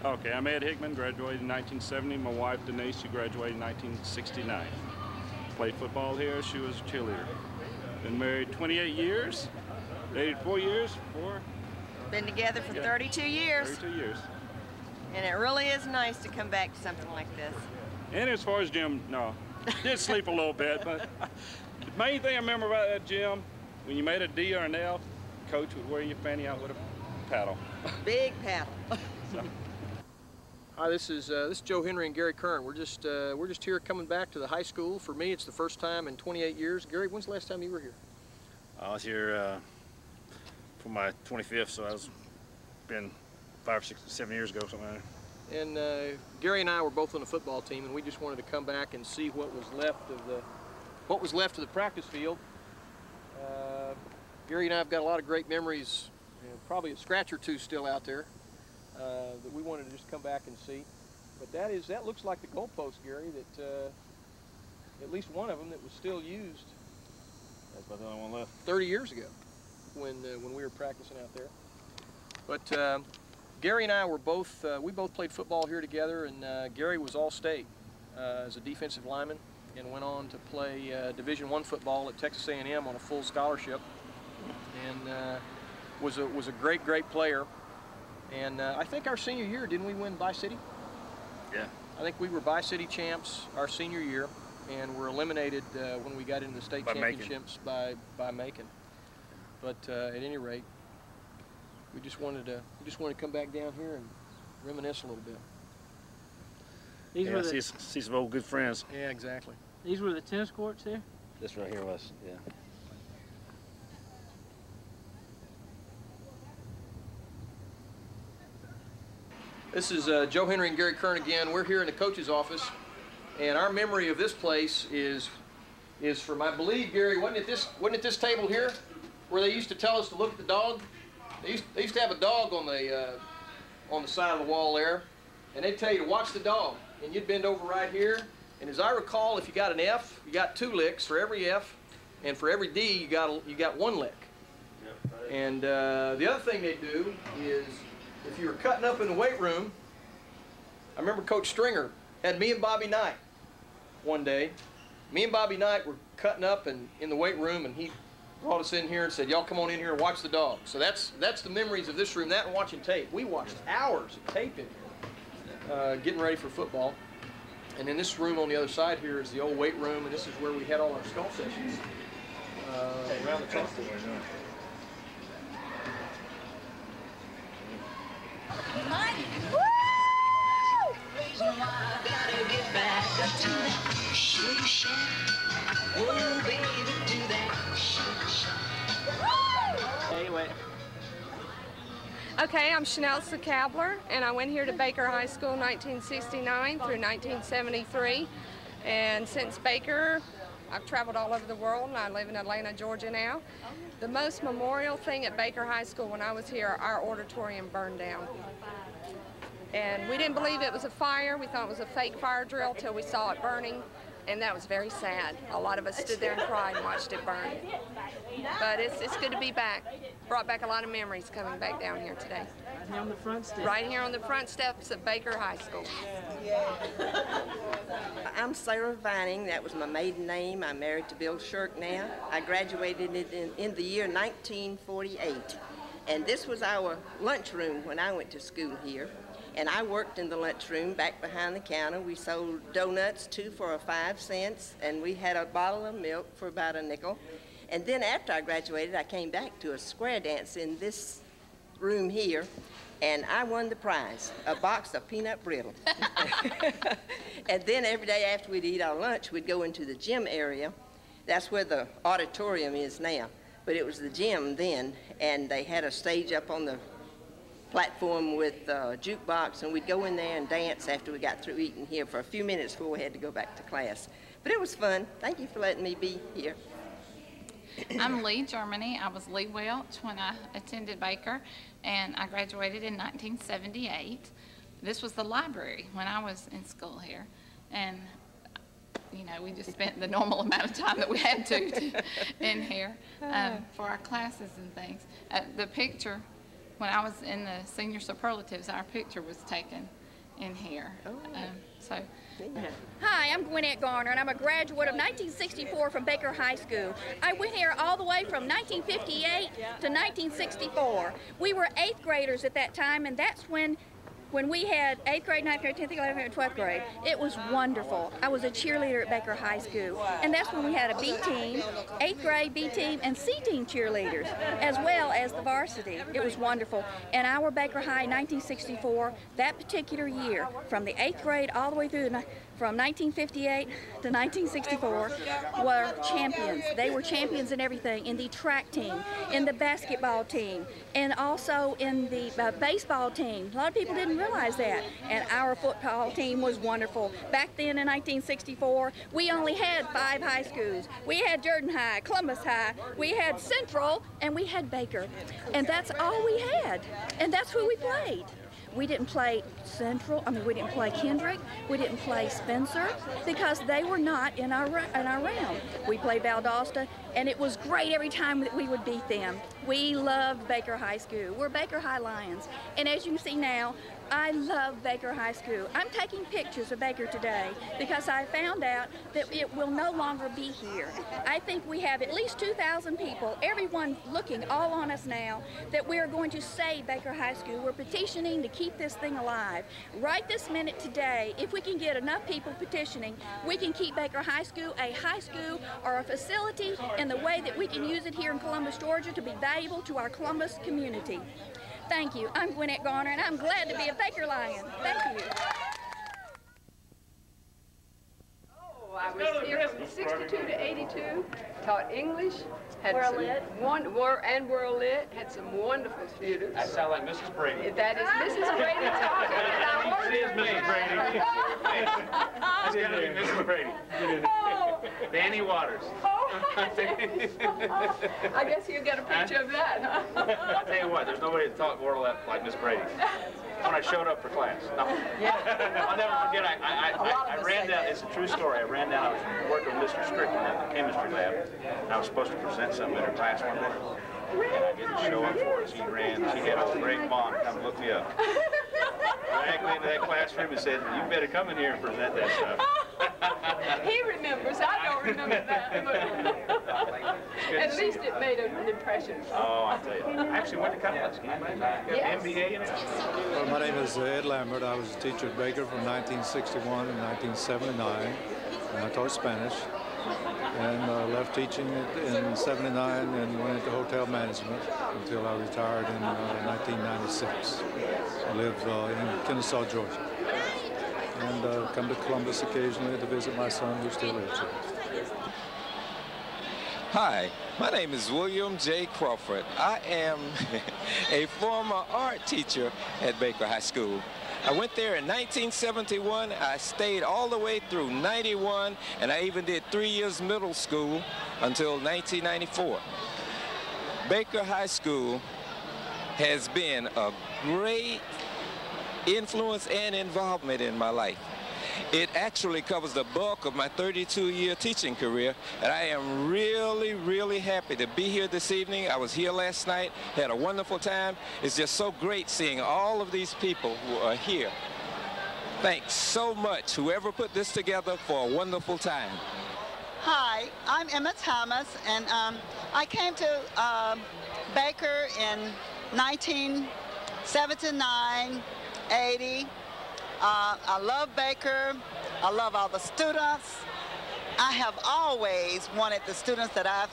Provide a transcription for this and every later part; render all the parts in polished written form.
Okay, I'm Ed Hickman, graduated in 1970. My wife, Denise, she graduated in 1969. Played football here. She was a cheerleader. Been married 28 years, dated 4 years, Been together for 32 years. 32 years. And it really is nice to come back to something like this. And as far as gym, no, did sleep a little bit, but the main thing I remember about that gym, when you made a D or an F, coach would wear your fanny out with a paddle. Big paddle. So. Hi, this is Joe Henry and Gary Kern. We're just here coming back to the high school. For me, it's the first time in 28 years. Gary, when's the last time you were here? I was here for my 25th, so I was been 5, 6, 7 years ago, something like that. And Gary and I were both on the football team, and we just wanted to come back and see what was left of the practice field. Gary and I have got a lot of great memories, probably a scratch or two still out there that we wanted to just come back and see. But that looks like the goalpost, Gary. That at least one of them that was still used. That's about the only one left. 30 years ago, when we were practicing out there. But Gary and I were we both played football here together, and Gary was All-State as a defensive lineman and went on to play Division I football at Texas A&M on a full scholarship, and was a great player. And I think our senior year, didn't we win Bi-City? Yeah. I think we were Bi-City champs our senior year, and were eliminated when we got into the state championships by Macon. But at any rate, we just wanted to come back down here and reminisce a little bit. See some old good friends. Yeah, exactly. These were the tennis courts here? This right here was, yeah. This is Joe Henry and Gary Kern again. We're here in the coach's office, and our memory of this place is from, I believe, Gary, wasn't it this table here where they used to tell us to look at the dog? They used to have a dog on the side of the wall there, and they'd tell you to watch the dog, and you'd bend over right here, and as I recall, if you got an F, you got 2 licks for every F, and for every D, you got 1 lick. Yep, right. And the other thing they do is, if you were cutting up in the weight room, I remember Coach Stringer had me and Bobby Knight one day. Me and Bobby Knight were cutting up in the weight room, and he brought us in here and said, y'all come on in here and watch the dog. So that's the memories of this room, that and watching tape. We watched hours of tape in here, getting ready for football. And in this room on the other side here is the old weight room, and this is where we had all our skull sessions around the chalkboard. Okay, I'm Chanel Kabler, and I went here to Baker High School 1969 through 1973. And since Baker, I've traveled all over the world, and I live in Atlanta, Georgia now. The most memorial thing at Baker High School when I was here, our auditorium burned down. And we didn't believe it was a fire. We thought it was a fake fire drill till we saw it burning, and that was very sad. A lot of us stood there and cried and watched it burn. But it's good to be back. Brought back a lot of memories coming back down here today. Right here on the front steps. Right here on the front steps of Baker High School. I'm Sarah Vining. That was my maiden name. I'm married to Bill Shirk now. I graduated in the year 1948. And this was our lunchroom when I went to school here. And I worked in the lunchroom back behind the counter. We sold donuts, 2 for 5 cents, and we had a bottle of milk for about a nickel. And then after I graduated, I came back to a square dance in this room here, and I won the prize, a box of peanut brittle. And then every day after we'd eat our lunch, we'd go into the gym area. That's where the auditorium is now, but it was the gym then, and they had a stage up on the platform with a jukebox, and we'd go in there and dance after we got through eating here for a few minutes before we had to go back to class. But it was fun. Thank you for letting me be here. I'm Lee Germany. I was Lee Welch when I attended Baker, and I graduated in 1978. This was the library when I was in school here, and you know, we just spent the normal amount of time that we had to in here for our classes and things. The picture when I was in the senior superlatives, our picture was taken in here. So. Hi, I'm Gwinnett Garner, and I'm a graduate of 1964 from Baker High School. I went here all the way from 1958 to 1964. We were 8th graders at that time, and that's when we had 8th grade, 9th grade, 10th grade, 11th grade, and 12th grade. It was wonderful. I was a cheerleader at Baker High School, and that's when we had a B team, 8th grade B team, and C team cheerleaders, as well as the varsity. It was wonderful. And our Baker High 1964, that particular year, from the 8th grade all the way through from 1958 to 1964, were champions. They were champions in everything, in the track team, in the basketball team, and also in the baseball team. A lot of people didn't realize that. And our football team was wonderful. Back then in 1964, we only had 5 high schools. We had Jordan High, Columbus High, we had Central, and we had Baker. And that's all we had. And that's who we played. We didn't play Central, we didn't play Kendrick, we didn't play Spencer, because they were not in our realm. We played Valdosta, and it was great every time that we would beat them. We loved Baker High School. We're Baker High Lions. And as you can see now, I love Baker High School. I'm taking pictures of Baker today because I found out that it will no longer be here. I think we have at least 2,000 people, everyone looking all on us now, that we are going to save Baker High School. We're petitioning to keep this thing alive. Right this minute today, if we can get enough people petitioning, we can keep Baker High School a high school or a facility in the way that we can use it here in Columbus, Georgia, to be valuable to our Columbus community. Thank you. I'm Gwinnett Garner, and I'm glad to be a Baker Lion. Thank you. I was here from 62 to 82, taught English, had World Lit. And World Lit, had some wonderful students. That sounds like Mrs. Brady. That is Mrs. Brady talking, and I worked She is Mrs. Brady. That's got to be Mrs. Brady. Danny Waters. I guess you got a picture of that, huh? I tell you what, there's nobody to talk World Lit like Miss Brady. When I showed up for class. No. I'll never forget, I ran down, it's a true story, I ran down, I was working with Mr. Strickland in the chemistry lab, and I was supposed to present something in her class one day, and I didn't show up for it. She had old Greg Bond come look me up. Dragged me into that classroom and said, you better come in here and present that stuff. He remembers, I don't remember that, but at least it made an impression. Oh, I tell you. I actually went to college. Yes. MBA in it. Well, my name is Ed Lambert. I was a teacher at Baker from 1961 and 1979, and I taught Spanish. And left teaching in '79 and went into hotel management until I retired in 1996. I live in Kennesaw, Georgia, and come to Columbus occasionally to visit my son who still lives here. Hi, my name is William J. Crawford. I am a former art teacher at Baker High School. I went there in 1971. I stayed all the way through 91, and I even did 3 years middle school until 1994. Baker High School has been a great influence and involvement in my life. It actually covers the bulk of my 32-year teaching career, and I am really, really happy to be here this evening. I was here last night, had a wonderful time. It's just so great seeing all of these people who are here. Thanks so much, whoever put this together, for a wonderful time. Hi, I'm Emma Thomas, and I came to Baker in 1979, 80. I love Baker. I love all the students. I have always wanted the students that I've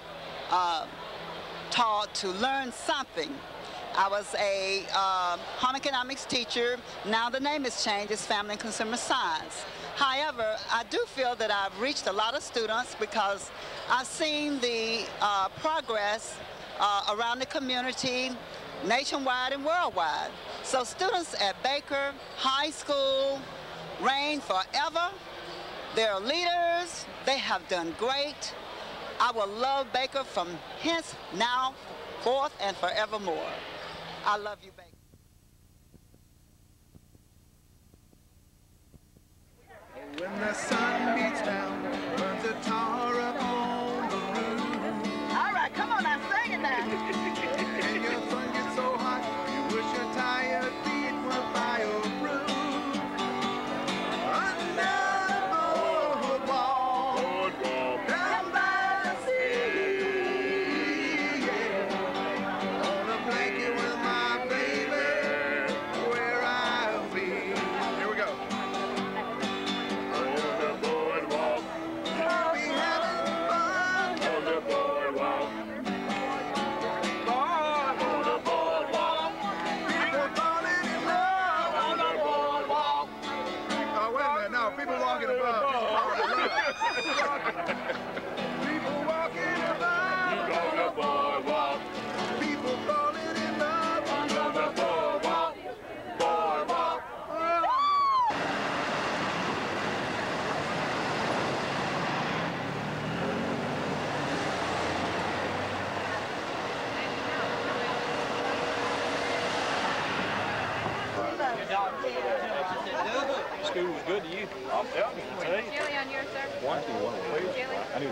taught to learn something. I was a home economics teacher. Now the name has changed. It's Family and Consumer Science. However, I do feel that I've reached a lot of students because I've seen the progress around the community, nationwide and worldwide. So students at Baker High School reign forever. They're leaders. They have done great. I will love Baker from hence, now, forth, and forevermore. I love you, Baker. When the sun beats down, burns a tar up on the roof. All right, come on now, sing it now. And your sun gets so hot, you wish people walking above. People walking above. On the boardwalk. People falling in love. On the boardwalk. Boardwalk. School was good to you. I'm telling you. Chili on yours, sir? One, two, one, three. Chili? I knew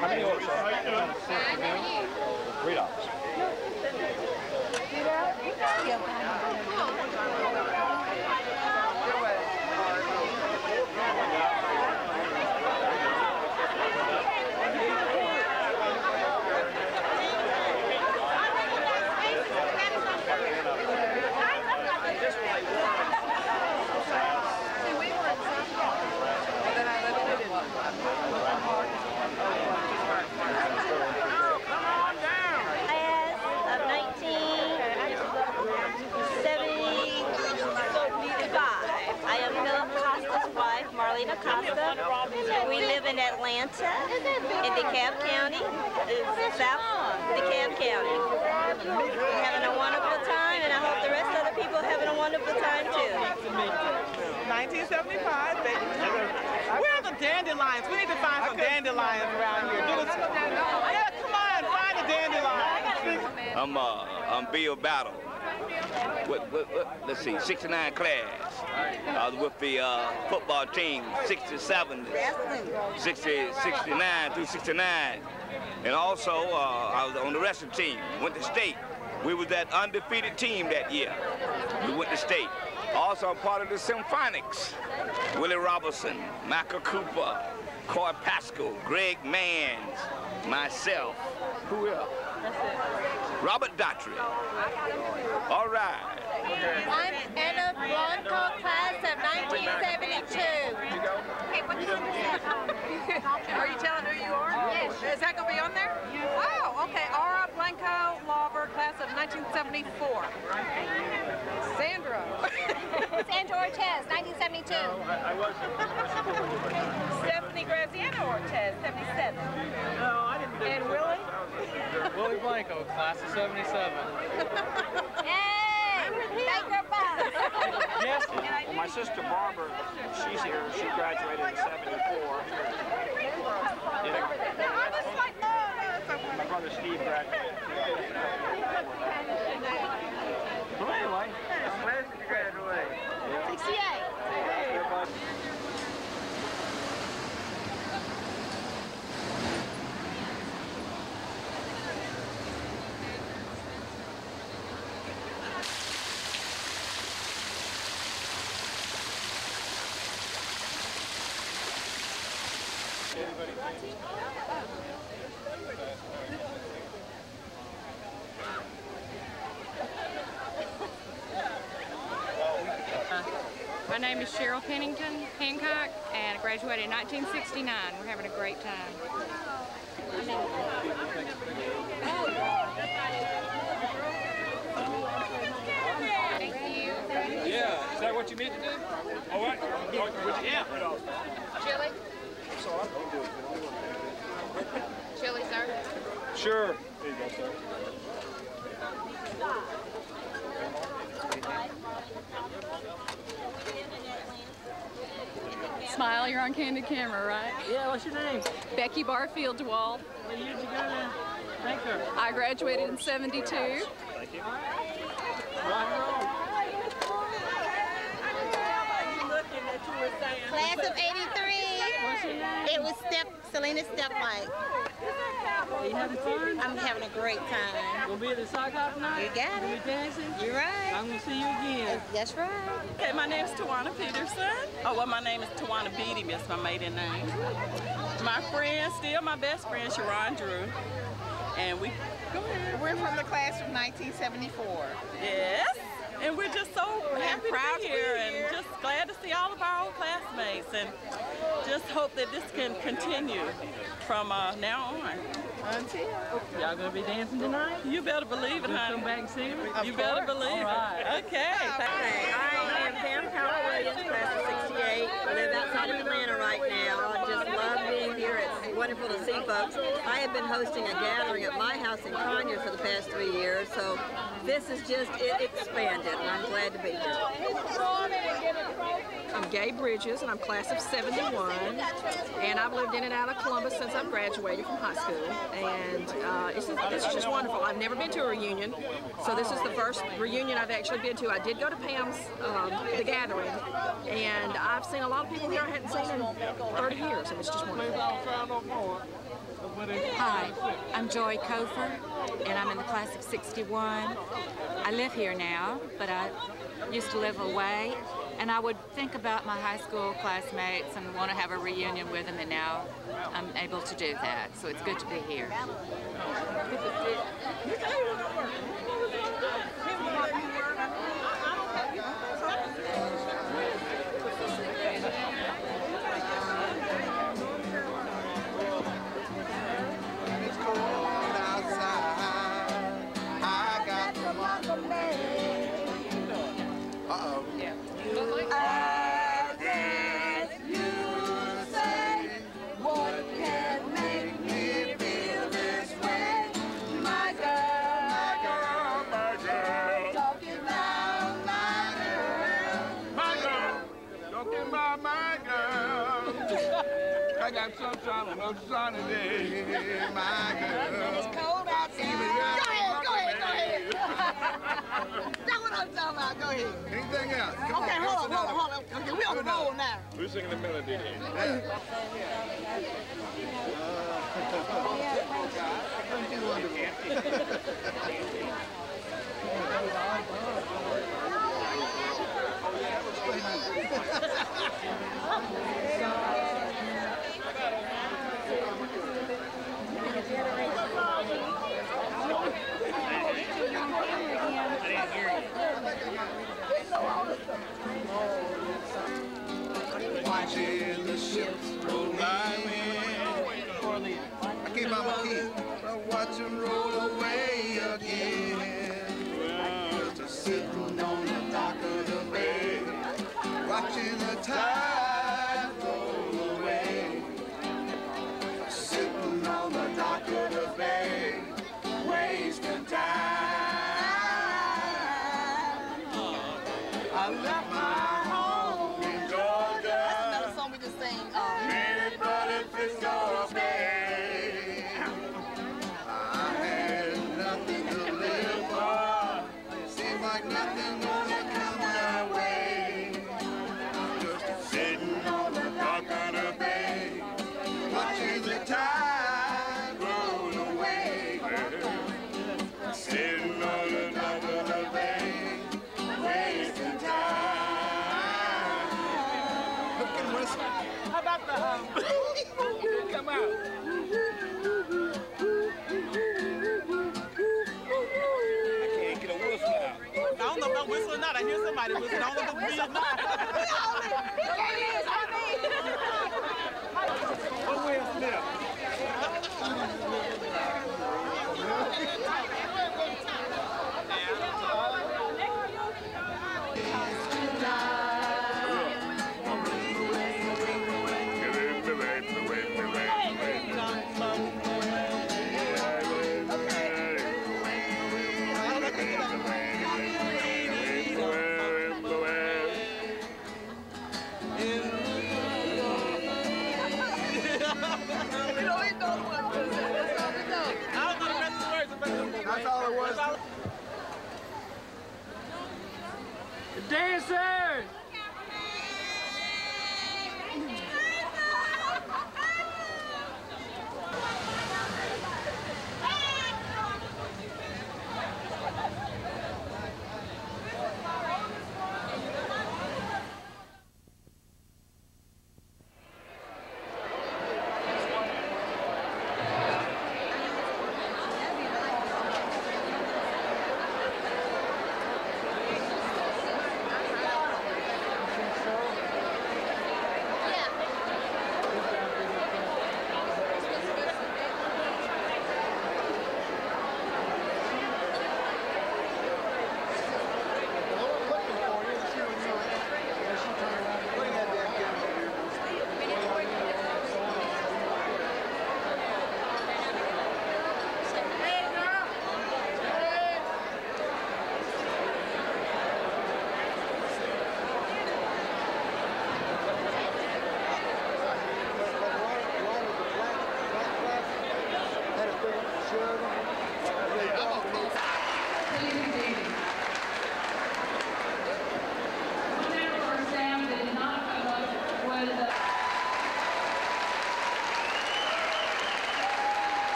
How many orders, sir? $3. We live in Atlanta, in DeKalb County, South DeKalb County. We're having a wonderful time, and I hope the rest of the people are having a wonderful time too. 1975, baby. Where are the dandelions? We need to find some dandelions around here. Yeah, come on, find a dandelion. I'm Bill Battle. Let's see, 69 class. I was with the football team, 67, 69 through 69. And also, I was on the wrestling team, went to state. We was that undefeated team that year. We went to state. Also, I'm part of the Symphonics. Willie Robertson, Michael Cooper, Coy Pascal, Greg Manns, myself. Who else? Robert Daughtry. All right. I'm Anna Blanco, class of 1972. Are you telling who you are? Yes. Is that going to be on there? Wow, okay. Aura Blanco Lauber, class of 1974. Sandra. Sandra Ortez, 1972. Stephanie Graziano Ortez, 77. No, I didn't do it. And Willie? Willie Blanco, class of 77. Hey! Baker Bus! Yes. Well, my sister Barbara, she's here. She graduated in 74. My brother Steve graduated. Well, anyway, when did you graduate? 68. My name is Cheryl Pennington Hancock, and I graduated in 1969. We're having a great time. Thank you. Yeah, is that what you meant to do? All right. Yeah. Chili? Chili, sir? Sure. There you go, sir. Smile, you're on candid camera, right? Yeah, what's your name? Becky Barfield DeWald. What year did you go to Baker? I graduated in 72. Thank you. Class of 83. What's your name? It was Selena Stepmike. Are you having fun? I'm having a great time. Gonna be at the sock hop tonight? You got Gonna it. be dancing? You're right. I'm gonna see you again. That's right. Okay, my name's Tawana Peterson. Oh, well, my name is Tawana Beatty, that's my maiden name. My friend, still my best friend, Sharon Drew. And we, go ahead. We're from the class of 1974. Yes. And we're just so happy to be here and just glad to see all of our old classmates and just hope that this can continue from now on. Until. Y'all gonna be dancing tonight? You better believe it, honey. Come back and sing? You better believe it. Okay. I am Pam Williams, class of 68. I live outside of Atlanta right now. I just love being here. It's wonderful to see folks. I have been hosting a gathering at my house in Conyers for the past 3 years, so this is just expanded, and I'm glad to be here. I'm Gay Bridges, and I'm class of 71, and I've lived in and out of Columbus since I've graduated from high school, and this is just wonderful. I've never been to a reunion, so this is the first reunion I've actually been to. I did go to Pam's, the gathering, and I've seen a lot of people here I hadn't seen in 30 years, and it's just wonderful. Hi, I'm Joy Kofer, and I'm in the class of 61. I live here now, but I used to live away, and I would think about my high school classmates and want to have a reunion with them, and now I'm able to do that, so it's good to be here. I got sunshine on a sunny day, my girl. It's cold outside. Go ahead. That's what I'm talking about. Go ahead. Anything else? Come okay, on, hold on. Okay, we on the roll now. We're singing the melody here. Watching the ships roll by me. I can't find my key. I watch them roll away again. Just sitting on the dock of the bay, watching the tide roll away. Sitting on the dock of the bay, wasting time. I left my home in Georgia. That's another song we just sang. But if it's gonna be, I had nothing to live for. Seems like nothing gonna come my way. Just sitting on the dock of the bay, watching the tide roll away. Sitting on the dock of the bay, wasting time. Look and whistle. How about the come out? I can't get a whistle out. I don't know if I'm whistling or not. I hear somebody whistling. I don't know if it's me or not. What Will Smith? That's all it was. Dancers!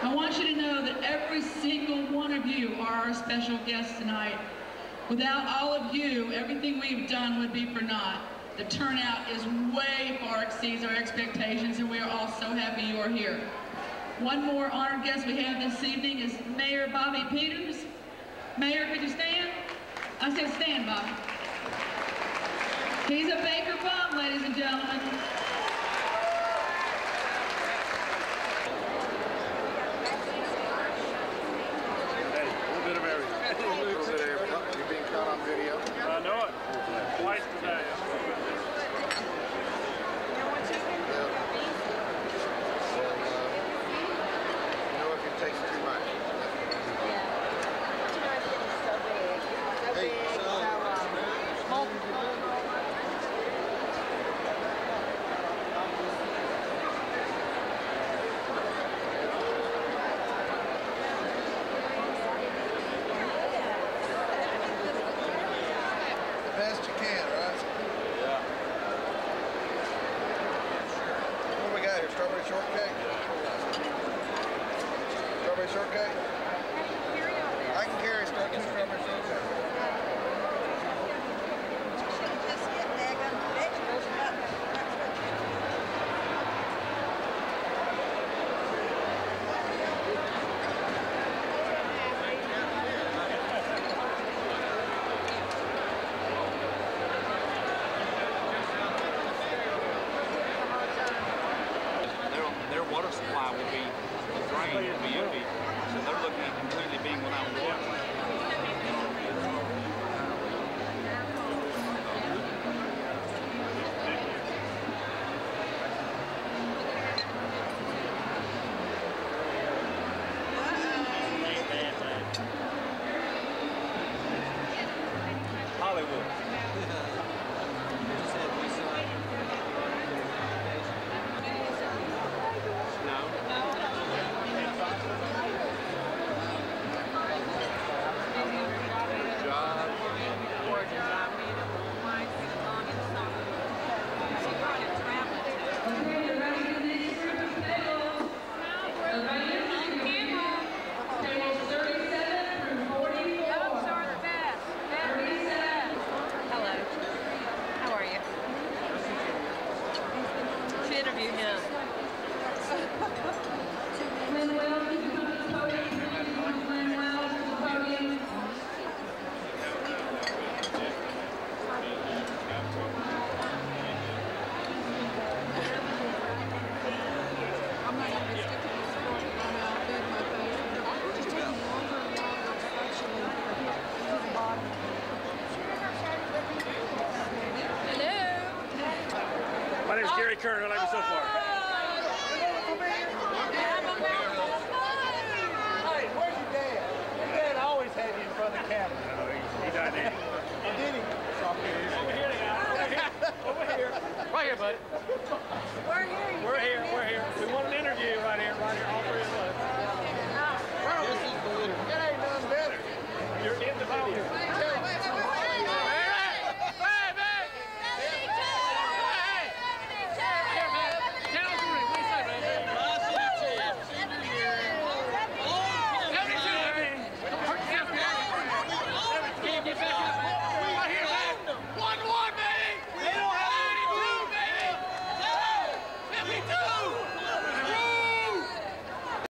I want you to know that every single one of you are our special guests tonight. Without all of you, everything we've done would be for naught. The turnout is way far exceeds our expectations, and we are all so happy you are here. One more honored guest we have this evening is Mayor Bobby Peters. Mayor, could you stand? I said stand, Bobby. He's a Baker bum, ladies and gentlemen. I know it. Twice today. You know if it takes too much. Hey, best you can, right? Yeah. What do we got here? Strawberry shortcake? Strawberry shortcake? I can carry two strawberry shortcake. Their water supply will be drained from the UV, so they're looking at completely being without water. Hollywood. My name is Gary Kern. How like you so far? Hey, where's your dad? Your dad always had you in front of the camera. He died there. Oh, did he? Over here, guys. Over here. Right here, bud. We're here. We're here.